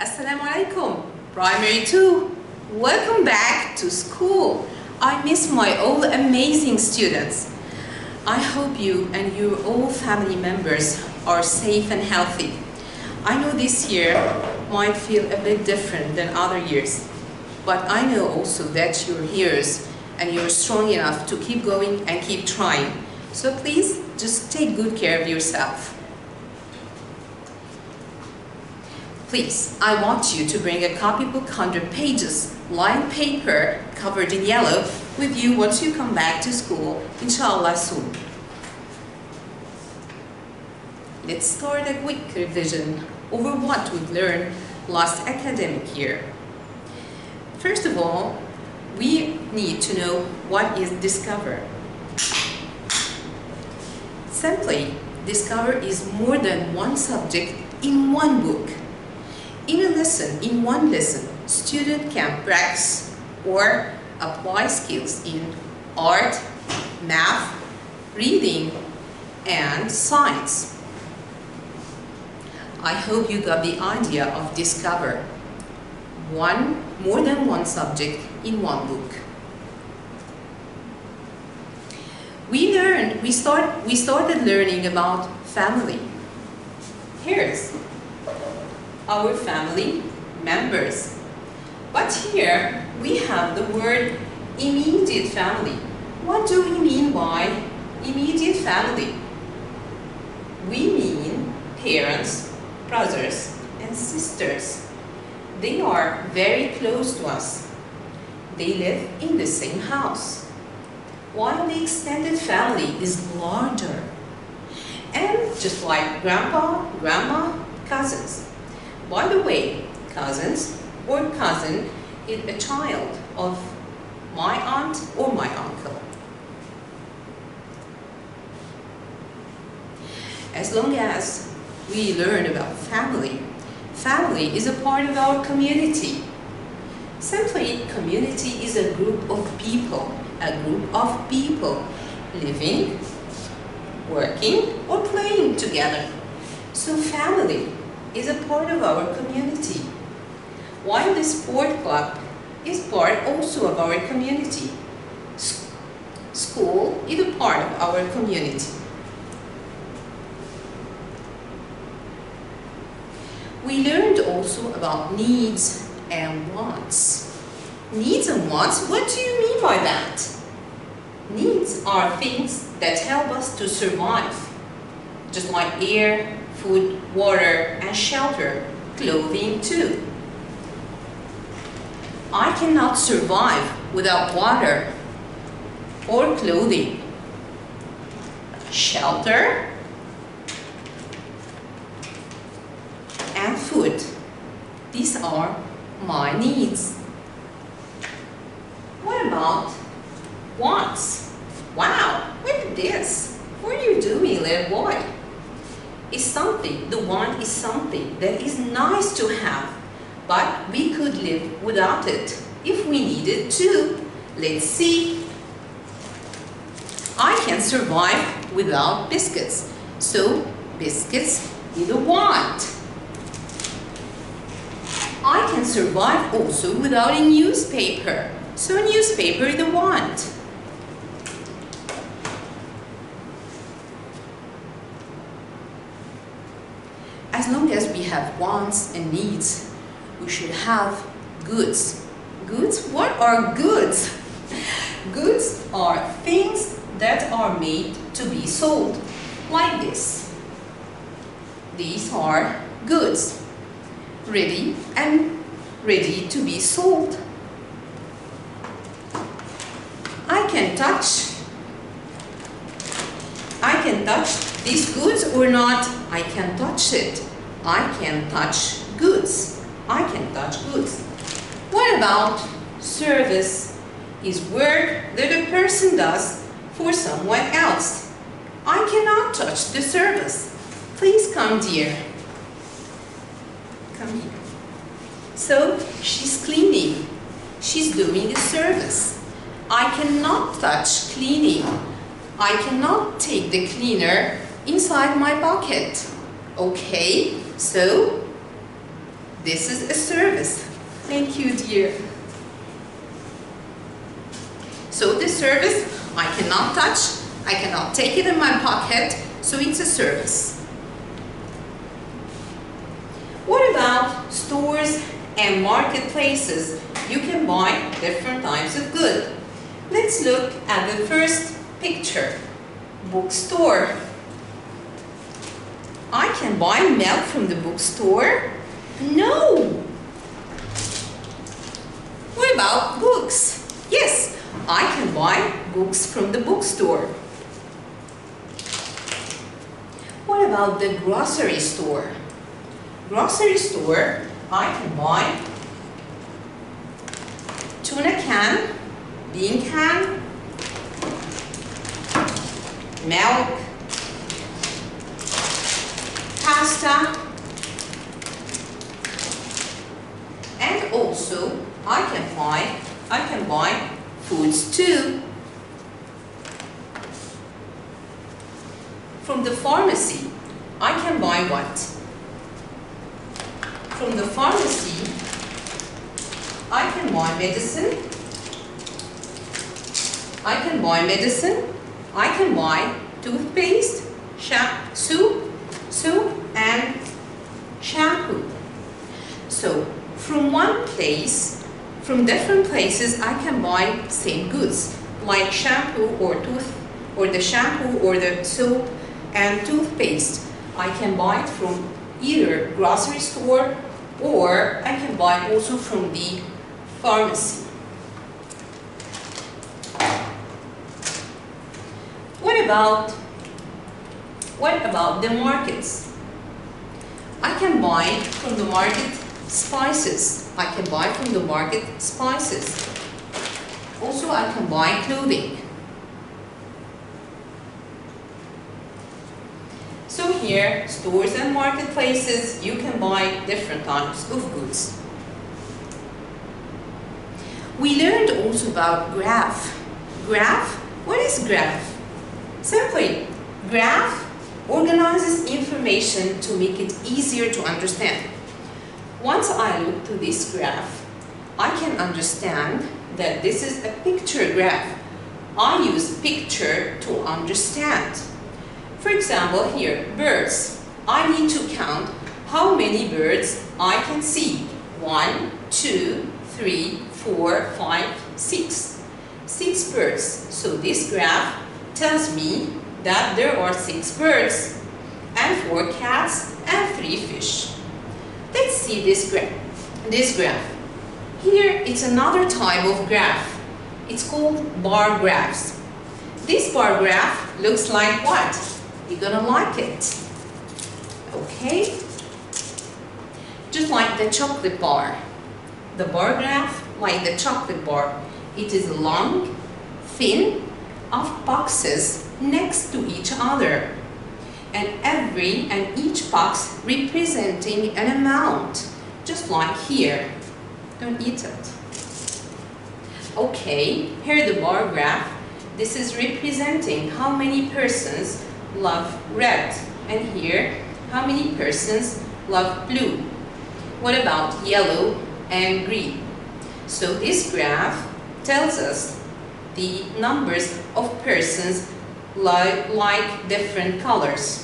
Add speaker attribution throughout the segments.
Speaker 1: Assalamu alaikum, Primary 2. Welcome back to school. I miss my all amazing students. I hope you and your all family members are safe and healthy. I know this year might feel a bit different than other years, but I know also that you're heroes and you're strong enough to keep going and keep trying. So please just take good care of yourself. Please, I want you to bring a copybook 100 pages, lined paper covered in yellow with you once you come back to school, inshallah soon. Let's start a quick revision over what we've learned last academic year. First of all, we need to know what is Discover. Simply, Discover is more than one subject in one book. In one lesson, student can practice or apply skills in art, math, reading, and science. I hope you got the idea of Discover. More than one subject in one book. We started learning about family. Here's our family members. But here we have the word immediate family. What do we mean by immediate family? We mean parents, brothers, and sisters. They are very close to us. They live in the same house. While the extended family is larger. And just like grandpa, grandma, cousins. By the way, cousins or cousin is a child of my aunt or my uncle. As long as we learn about family, family is a part of our community. Simply, community is a group of people living, working, or playing together. So family is a part of our community. While the sport club is part also of our community. School is a part of our community. We learned also about needs and wants. Needs and wants, what do you mean by that? Needs are things that help us to survive, just like air, food, water, and shelter, clothing too. I cannot survive without water or clothing. Shelter and food. These are my needs. What about wants? Wow, what is this? What are you doing, little boy? The want is something that is nice to have, but we could live without it if we needed to. Let's see. I can survive without biscuits, so biscuits is a want. I can survive also without a newspaper, so a newspaper is a want. As long as we have wants and needs, we should have goods. Goods? What are goods? Goods are things that are made to be sold, like this. These are goods, ready to be sold. I can touch these goods or not. I can touch it. I can touch goods. I can touch goods. What about service? Is work that a person does for someone else. I cannot touch the service. Please come, dear. Come here. So she's cleaning. She's doing a service. I cannot touch cleaning. I cannot take the cleaner inside my bucket. Okay, so This is a service. Thank you, dear. So this service, I cannot touch, I cannot take it in my pocket, so it's a service. What about stores and marketplaces? You can buy different types of goods. Let's look at the first picture. Bookstore. I can buy milk from the bookstore? No! What about books? Yes, I can buy books from the bookstore. What about the grocery store? Grocery store, I can buy tuna can, bean can, milk, pasta, and also I can buy foods too. From the pharmacy, I can buy what? From the pharmacy, I can buy medicine. I can buy medicine. I can buy toothpaste, soap, and shampoo. So, from one place, from different places, I can buy same goods, like shampoo or the shampoo or the soap and toothpaste. I can buy it from either grocery store or I can buy also from the pharmacy. What about the markets? I can buy from the market spices. I can buy from the market spices. Also, I can buy clothing. So here, stores and marketplaces, you can buy different types of goods. We learned also about graph. Graph? What is graph? Simply, graph organizes information to make it easier to understand. Once I look to this graph, I can understand that this is a picture graph. I use picture to understand. For example, here, birds. I need to count how many birds I can see. 1, 2, 3, 4, 5, 6. 6 birds. So this graph tells me that there are 6 birds and 4 cats and 3 fish. Let's see this graph. Here it's another type of graph. It's called bar graphs. This bar graph looks like what? You're gonna like it. Okay? Just like the chocolate bar. The bar graph, like the chocolate bar, it is long, thin, of boxes next to each other. And each box representing an amount, just like here. Don't eat it. Okay, here the bar graph. This is representing how many persons love red, and here how many persons love blue. What about yellow and green? So this graph tells us the numbers of persons like different colors.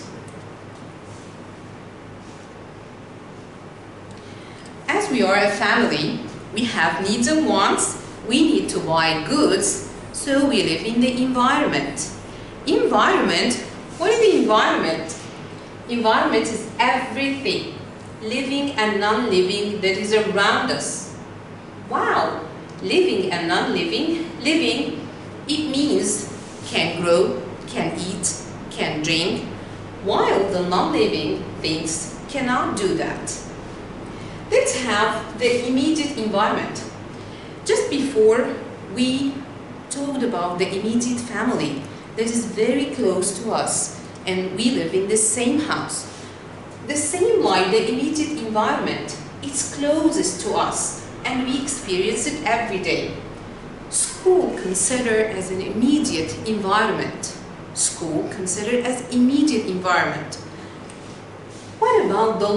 Speaker 1: As we are a family, we have needs and wants. We need to buy goods, so we live in the environment. Environment, what is the environment? Environment is everything, living and non-living, that is around us. Wow! Living and non-living. Living, it means can grow, can eat, can drink, while the non-living things cannot do that. Let's have the immediate environment. Just before, we talked about the immediate family that is very close to us, and we live in the same house. The same like the immediate environment, it's closest to us, and we experience it every day. School considered as an immediate environment. School considered as immediate environment. What about the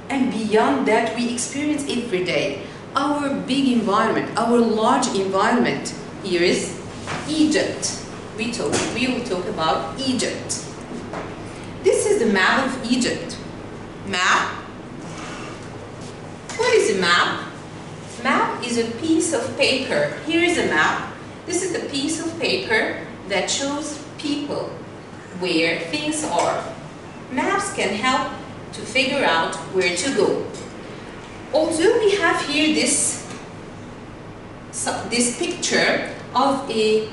Speaker 1: and beyond that we experience every day. Our big environment, our large environment. Here is Egypt. We will talk about Egypt. This is the map of Egypt. Map. What is a map? Map is a piece of paper. Here is a map. This is the piece of paper that shows people where things are. Maps can help to figure out where to go. Although we have here this picture of a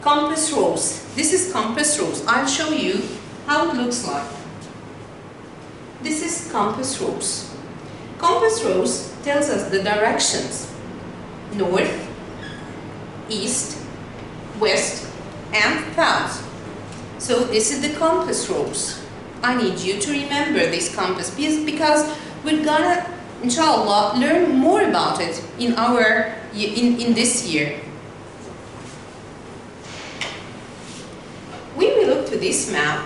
Speaker 1: compass rose. This is compass rose. I'll show you how it looks like. This is compass rose. Compass rose tells us the directions: north, east, west, and south. So this is the compass rose. I need you to remember this compass piece because we're gonna, inshallah, learn more about it in this year. When we look to this map,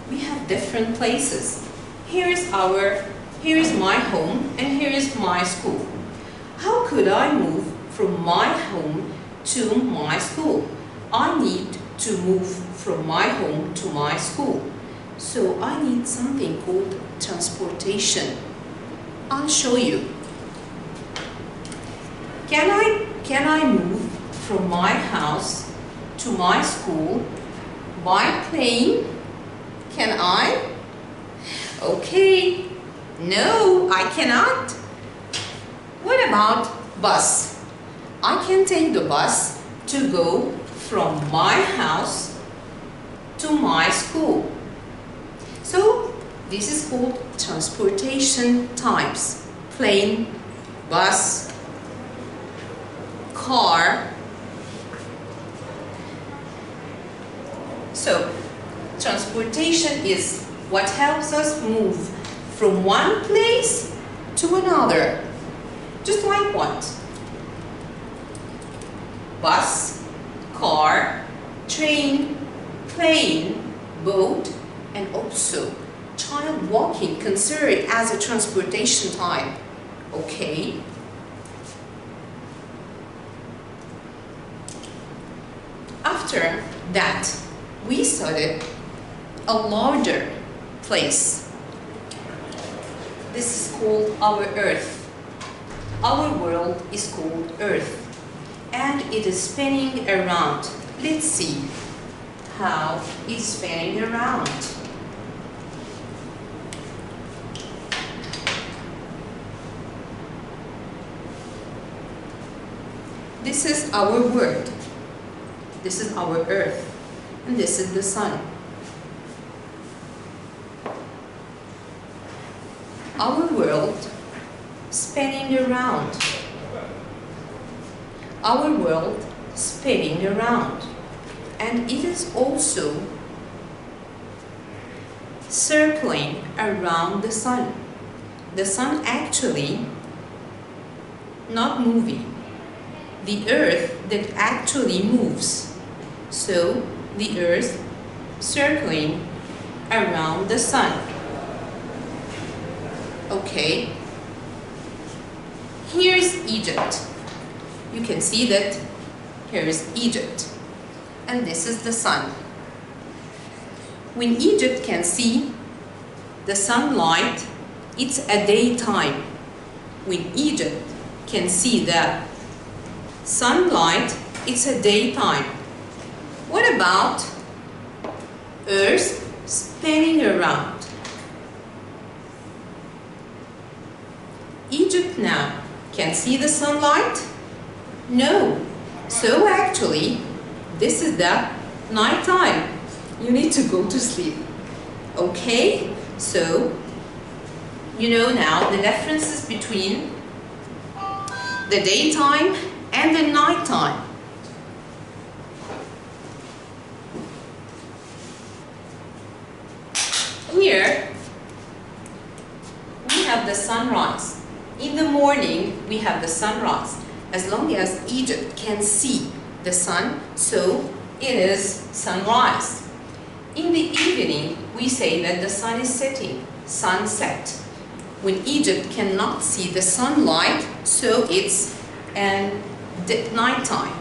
Speaker 1: we have different places. Here is my home and here is my school. How could I move from my home to my school? I need to move from my home to my school. So I need something called transportation. I'll show you. Can I move from my house to my school by plane? Can I? Okay. No, I cannot. What about bus? I can take the bus to go from my house to my school. So this is called transportation types: plane, bus, car. So transportation is what helps us move from one place to another. Just like what? Bus, car, train, plane, boat, and also child walking considered as a transportation type. Okay. After that, we studied a larger place. This is called our Earth. Our world is called Earth, and it is spinning around. Let's see how it's spinning around. This is our world. This is our Earth, and this is the sun. Our world spinning around. Our world spinning around. And it is also circling around the sun. The sun actually not moving. The earth that actually moves. So the earth circling around the sun. Okay. Here's Egypt. You can see that here is Egypt. And this is the sun. When Egypt can see the sunlight, it's a daytime. When Egypt can see the sunlight, it's a daytime. What about Earth spinning around? Egypt now can see the sunlight? No. So actually, this is the night time. You need to go to sleep. Okay? So, you know now the differences between the daytime and the nighttime. Here, we have the sunrise. In the morning, we have the sunrise. As long as Egypt can see the sun, so it is sunrise. In the evening, we say that the sun is setting. sunset. When Egypt cannot see the sunlight, so it's night time.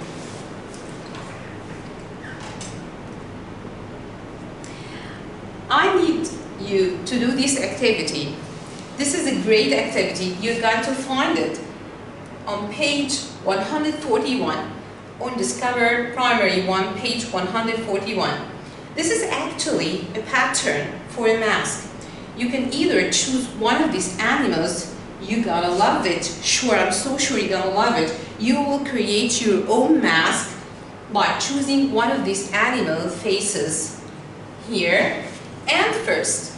Speaker 1: I need you to do this activity. This is a great activity. You're going to find it on page 141, on Discover Primary 1, page 141. This is actually a pattern for a mask. You can either choose one of these animals. You're gonna love it. Sure, I'm so sure you're gonna love it. You will create your own mask by choosing one of these animal faces here. And first,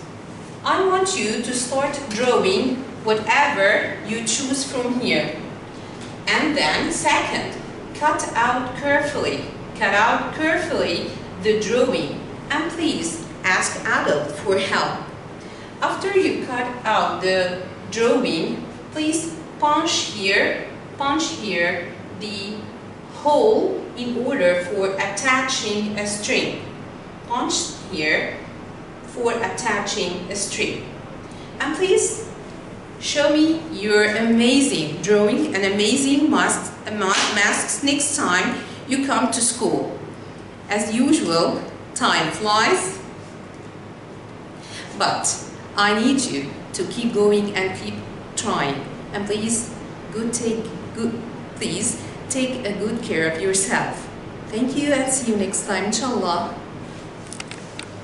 Speaker 1: I want you to start drawing whatever you choose from here. And then second, cut out carefully the drawing, and please ask adult for help. After you cut out the drawing, please punch here the hole in order for attaching a string. Punch here for attaching a string. And please show me your amazing drawing and amazing masks next time you come to school. As usual, time flies, but I need you to keep going and keep trying. And please take a good care of yourself. Thank you, and see you next time, inshallah.